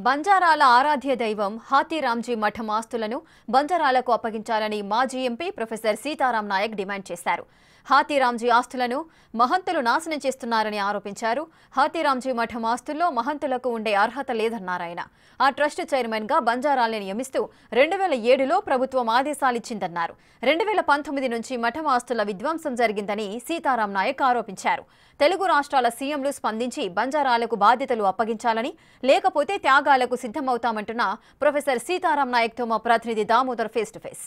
బంజారాల ఆరాధ్య దైవం హాతీరాంజీ మఠం ఆస్తులను బంజారాలకు అప్పగించాలని మాజీ MP professor Sitaram Naik demand చేశారు. హాతీరాంజీ ఆస్తులను మహంతులు నాశనం చేస్తున్నారని ఆరోపించారు. హాతీరాంజీ మఠం ఆస్తుల్లో మహంతులకు ఉండే అర్హత లేదన్నారాయన. ఆ ట్రస్ట్ చైర్మన్ గా బంజారాల్ని నియమిస్తూ 2007లో ప్రభుత్వం ఆదేశాలిచ్చిందన్నారు. 2019 నుంచి మఠం ఆస్తుల విధ్వంసం జరిగిందని సీతారాం నాయక్ ఆరోపించారు. తెలుగు రాష్ట్రాల సీఎంలు స్పందించి బంజారాలకు బాధ్యతలు అప్పగించాలని, లేకపోతే త్యాగాలకు సిద్ధమవుతామంటున్న ప్రొఫెసర్ సీతారాం నాయక్తో మా ప్రతినిధి Damodar face to face.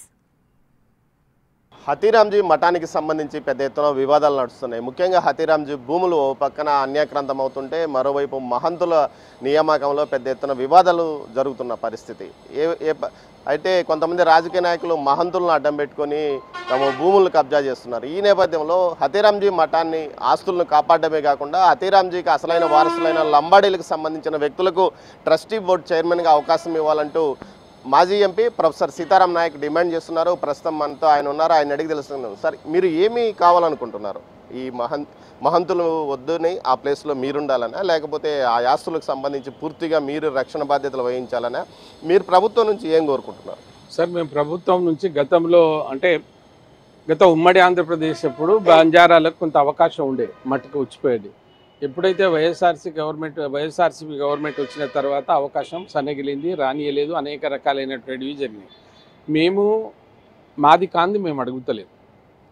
Hathiramji మఠానికి సంబంధించి పెద్ద ఎత్తున వివాదాలు నడుస్తున్నాయి. ముఖ్యంగా హతీరాంజీ భూములు పక్కన అన్యాక్రాంతం అవుతుంటే మరోవైపు మహంతుల నియామకంలో పెద్ద ఎత్తున వివాదాలు జరుగుతున్న పరిస్థితి. అయితే కొంతమంది రాజకీయ నాయకులు మహంతులను అడ్డం పెట్టుకొని తమ భూములను కబ్జా చేస్తున్నారు. ఈ నేపథ్యంలో హతీరాంజీ మఠాన్ని ఆస్తులను కాపాడమే కాకుండా హతీరాంజీకి అసలైన వారసులైన లంబాడీలకు సంబంధించిన వ్యక్తులకు ట్రస్టీ బోర్డు చైర్మన్గా అవకాశం ఇవ్వాలంటూ మాజీ MP professor Sitaram Naik demand చేస్తున్నారు. ప్రస్తుతం మనతో ఆయన ఉన్నారు. ఆయన అడిగి తెలుసుకున్నాం. సార్, మీరు ఏమి కావాలనుకుంటున్నారు? ఈ మహంతులు వద్దుని ఆ ప్లేస్లో మీరుండాలనా, లేకపోతే ఆ ఆస్తులకు సంబంధించి పూర్తిగా మీరు రక్షణ బాధ్యతలు వహించాలనా? మీరు ప్రభుత్వం నుంచి ఏం కోరుకుంటున్నారు? సార్, మేము ప్రభుత్వం నుంచి గతంలో గత ఉమ్మడి ఆంధ్రప్రదేశ్ అప్పుడు బంజారాలకు కొంత అవకాశం ఉండే, మట్టుకు వచ్చిపోయేది. ఎప్పుడైతే వైఎస్ఆర్సీపీ గవర్నమెంట్ వచ్చిన తర్వాత అవకాశం సన్నగిలింది, రానియలేదు, అనేక రకాలైనటువంటివి జరిగినాయి. మాది కాంది మేము అడుగుతలేదు.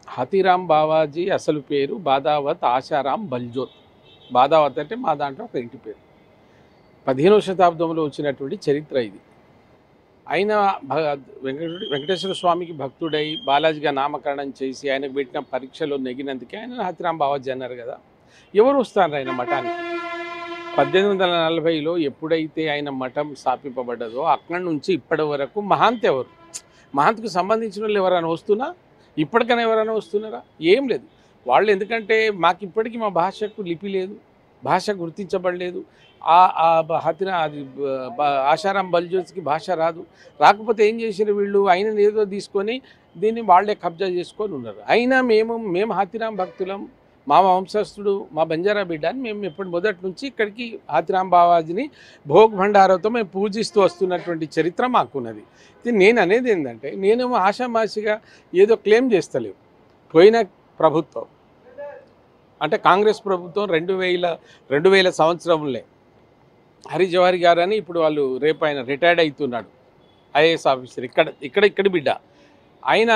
హతీరాం బావాజీ అసలు పేరు బాదావత్ ఆశారాం బల్జోత్. బాదావత్ అంటే మా దాంట్లో ఒక ఇంటి పేరు. 15వ శతాబ్దంలో వచ్చినటువంటి చరిత్ర ఇది. ఆయన వెంకటేశ్వర స్వామికి భక్తుడై బాలాజీగా నామకరణం చేసి ఆయనకు పెట్టిన పరీక్షలో నెగినందుకే ఆయన హతీరాం బావాజీ అన్నారు కదా. ఎవరు వస్తారు ఆయన మఠానికి? 1840లో ఎప్పుడైతే ఆయన మఠం స్థాపింపబడ్డదో అక్కడి నుంచి ఇప్పటి వరకు మహాంత్ ఎవరు? మహాంత్కు సంబంధించిన వాళ్ళు ఎవరైనా వస్తున్నా? ఇప్పటికైనా ఎవరైనా వస్తున్నారా? ఏం లేదు. వాళ్ళు ఎందుకంటే మాకు ఇప్పటికీ మా భాషకు లిపి లేదు, భాష గుర్తించబడలేదు. అది ఆశారాం బల్జోత్కి భాష రాదు. రాకపోతే ఏం చేసిన వీళ్ళు ఆయన ఏదో తీసుకొని దీన్ని వాళ్ళే కబ్జా చేసుకొని ఉన్నారు. అయినా మేము హతీరాం భక్తులం, మా వంశస్థుడు, మా బంజారా బిడ్డ అని మేము ఎప్పటి మొదటి నుంచి ఇక్కడికి హతీరాం బావాజీని భోగ్ భండారాతో మేము పూజిస్తూ వస్తున్నటువంటి చరిత్ర మాకున్నది. నేను అనేది ఏంటంటే, నేనేమో ఆషామాషిగా ఏదో క్లెయిమ్ చేస్తలేవు. పోయిన ప్రభుత్వం అంటే కాంగ్రెస్ ప్రభుత్వం 2000 సంవత్సరంలో హరిజవహరి గారు అని ఇప్పుడు వాళ్ళు రేపు ఆయన రిటైర్డ్ అవుతున్నాడు, ఐఏఎస్ ఆఫీసర్, ఇక్కడ బిడ్డ. ఆయన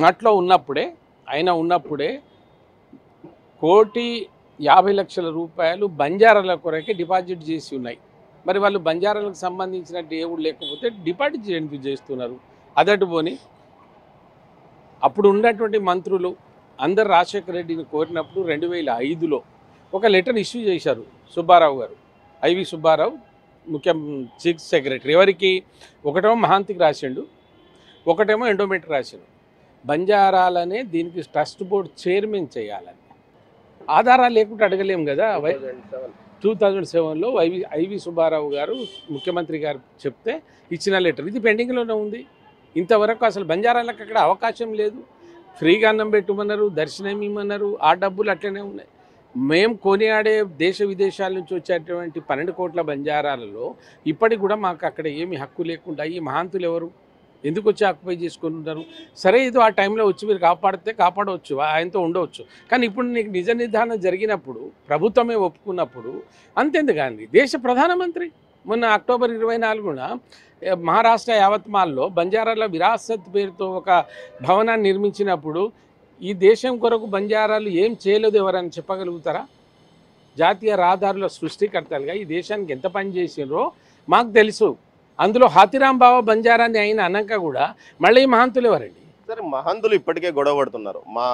మట్లో ఉన్నప్పుడే 1,50,00,000 రూపాయలు బంజారాల కొరకే డిపాజిట్ చేసి ఉన్నాయి. మరి వాళ్ళు బంజారాలకు సంబంధించిన దేవుడు లేకపోతే డిపాజిట్ ఎందుకు చేస్తున్నారు? అదటు పోని అప్పుడు ఉన్నటువంటి మంత్రులు అందరు రాజశేఖర రెడ్డిని కోరినప్పుడు 2005లో ఒక లెటర్ ఇష్యూ చేశారు సుబ్బారావు గారు, ఐవి సుబ్బారావు, ముఖ్య చీఫ్ సెక్రటరీ. ఎవరికి? ఒకటేమో మహాంతికి రాసిండు, ఒకటేమో ఎండోమెంట్కి రాసిండు. బంజారాలనే దీనికి ట్రస్ట్ బోర్డు చైర్మన్ చేయాలని. ఆధారాలు లేకుండా అడగలేము కదా. 2007లో ఐవి సుబ్బారావు గారు ముఖ్యమంత్రి గారు చెప్తే ఇచ్చిన లెటర్ ఇది పెండింగ్లోనే ఉంది. ఇంతవరకు అసలు బంజారాలకు అక్కడ అవకాశం లేదు. ఫ్రీగా అన్నం పెట్టమన్నారు, దర్శనం ఇమ్మన్నారు, ఆ డబ్బులు అట్లనే ఉన్నాయి. మేము కొనియాడే దేశ విదేశాల నుంచి వచ్చేటువంటి 12 కోట్ల బంజారాలలో ఇప్పటికి కూడా మాకు అక్కడ ఏమి హక్కు లేకుండా ఈ మహాంతులు ఎవరు ఎందుకు వచ్చి ఆక్యుపై చేసుకొని ఉన్నారు? సరే, ఏదో ఆ టైంలో వచ్చి మీరు కాపాడవచ్చు, ఆయనతో ఉండవచ్చు. కానీ ఇప్పుడు నీకు నిజ నిర్ధారణ జరిగినప్పుడు, ప్రభుత్వమే ఒప్పుకున్నప్పుడు అంతెందుకండి. దేశ ప్రధానమంత్రి మొన్న అక్టోబర్ 24న మహారాష్ట్ర యావత్మాల్లో బంజారాల విరాసత్ పేరుతో ఒక భవనాన్ని నిర్మించినప్పుడు ఈ దేశం కొరకు బంజారాలు ఏం చేయలేదు ఎవరని చెప్పగలుగుతారా? జాతీయ రహదారుల సృష్టికర్తలుగా ఈ దేశానికి ఎంత పని చేసినారో మాకు తెలుసు. అందులో హతీరాం బావా బంజారాన్ని అయిన అన్నాక కూడా మళ్ళీ మహంతులు ఎవరండి? సరే, మహంతులు ఇప్పటికే గొడవ పడుతున్నారు. మా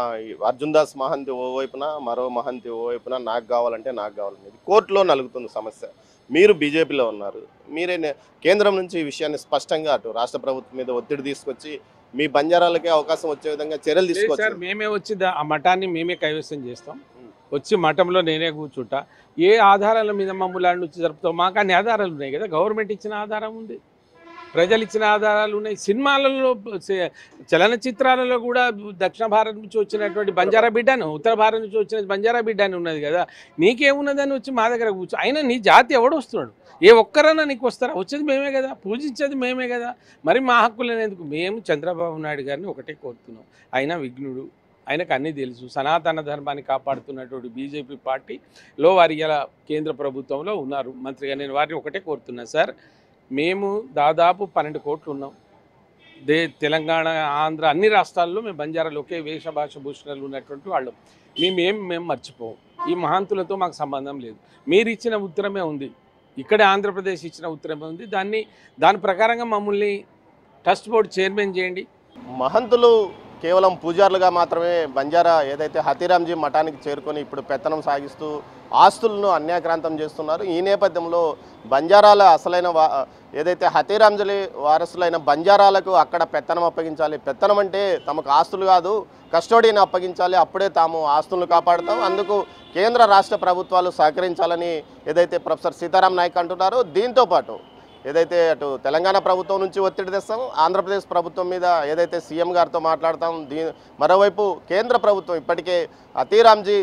అర్జున్ దాస్ మహంతి ఓవైపున, మరో మహంతి ఓవైపున నాకు కావాలంటే నాకు కావాలనేది కోర్టులో నలుగుతున్న సమస్య. మీరు బీజేపీలో ఉన్నారు. మీరే కేంద్రం నుంచి ఈ విషయాన్ని స్పష్టంగా అటు రాష్ట్ర ప్రభుత్వం మీద ఒత్తిడి తీసుకొచ్చి మీ బంజారాలకే అవకాశం వచ్చే విధంగా చర్యలు తీసుకోవచ్చు. మేమే వచ్చి ఆ మఠాన్ని మేమే కైవసం చేస్తాం. వచ్చి మఠంలో నేనే కూర్చుంటా. ఏ ఆధారాల మీద మమ్మల్ని నుంచి జరుపుతాం? మాకు అన్ని ఆధారాలు ఉన్నాయి కదా. గవర్నమెంట్ ఇచ్చిన ఆధారం ఉంది. ప్రజలు ఇచ్చిన ఆధారాలు ఉన్నాయి. సినిమాలలో చలనచిత్రాలలో కూడా దక్షిణ భారత్ నుంచి వచ్చినటువంటి బంజారా బిడ్డను, ఉత్తర భారత్ నుంచి వచ్చిన బంజారా బిడ్డ అని ఉన్నది కదా. నీకేమున్నదని వచ్చి మా దగ్గర కూర్చో. అయినా నీ జాతి ఎవడు వస్తున్నాడు? ఏ ఒక్కరన్నా నీకు వస్తారా? వచ్చేది మేమే కదా, పూజించేది మేమే కదా. మరి మా హక్కులు ఎందుకు? మేము చంద్రబాబు నాయుడు గారిని ఒకటే కోరుతున్నాం. ఆయన విఘ్నుడు, ఆయనకు అన్నీ తెలుసు. సనాతన ధర్మాన్ని కాపాడుతున్నటువంటి బీజేపీ పార్టీలో వారి ఇలా కేంద్ర ప్రభుత్వంలో ఉన్నారు మంత్రిగా. నేను వారిని ఒకటే కోరుతున్నాను, సార్ మేము దాదాపు 12 కోట్లు ఉన్నాం. తెలంగాణ, ఆంధ్ర అన్ని రాష్ట్రాల్లో మేము బంజారాలు ఒకే వేష భాష భూషణాలు ఉన్నటువంటి వాళ్ళం. మేము మర్చిపోం. ఈ మహాంతులతో మాకు సంబంధం లేదు. మీరు ఇచ్చిన ఉత్తరమే ఉంది, ఇక్కడే ఆంధ్రప్రదేశ్ ఇచ్చిన ఉత్తరమే ఉంది. దాని ప్రకారంగా మమ్మల్ని ట్రస్ట్ బోర్డు చైర్మన్ చేయండి. మహంతులు కేవలం పూజారులుగా మాత్రమే బంజారా ఏదైతే హతీరాంజీ మఠానికి చేరుకొని ఇప్పుడు పెత్తనం సాగిస్తూ ఆస్తులను అన్యాక్రాంతం చేస్తున్నారు. ఈ నేపథ్యంలో బంజారాల అసలైన ఏదైతే హతీరాంజలి వారసులైన బంజారాలకు అక్కడ పెత్తనం అప్పగించాలి. పెత్తనం అంటే తమకు ఆస్తులు కాదు, కస్టడీని అప్పగించాలి. అప్పుడే తాము ఆస్తులను కాపాడుతాం. అందుకు కేంద్ర రాష్ట్ర ప్రభుత్వాలు సహకరించాలని ఏదైతే ప్రొఫెసర్ సీతారాం నాయక్ అంటున్నారో, దీంతోపాటు ఏదైతే అటు తెలంగాణ ప్రభుత్వం నుంచి ఒత్తిడి తెస్తాం, ఆంధ్రప్రదేశ్ ప్రభుత్వం మీద ఏదైతే సీఎం గారితో మాట్లాడతాం. మరోవైపు కేంద్ర ప్రభుత్వం ఇప్పటికే హతీరాంజీ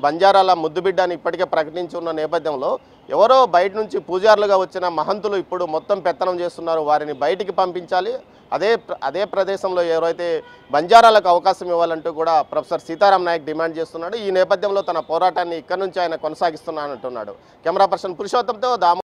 బంజారాల ముద్దుబిడ్డని ఇప్పటికే ప్రకటించున్న నేపథ్యంలో ఎవరో బయట నుంచి పూజారులుగా వచ్చిన మహంతులు ఇప్పుడు మొత్తం పెత్తనం చేస్తున్నారు. వారిని బయటికి పంపించాలి. అదే ప్రదేశంలో ఎవరైతే బంజారాలకు అవకాశం ఇవ్వాలంటూ కూడా ప్రొఫెసర్ సీతారాం నాయక్ డిమాండ్ చేస్తున్నాడు. ఈ నేపథ్యంలో తన పోరాటాన్ని ఇక్కడి నుంచి ఆయన కొనసాగిస్తున్నానంటున్నాడు. కెమెరా పర్సన్ పురుషోత్తంతో దాము.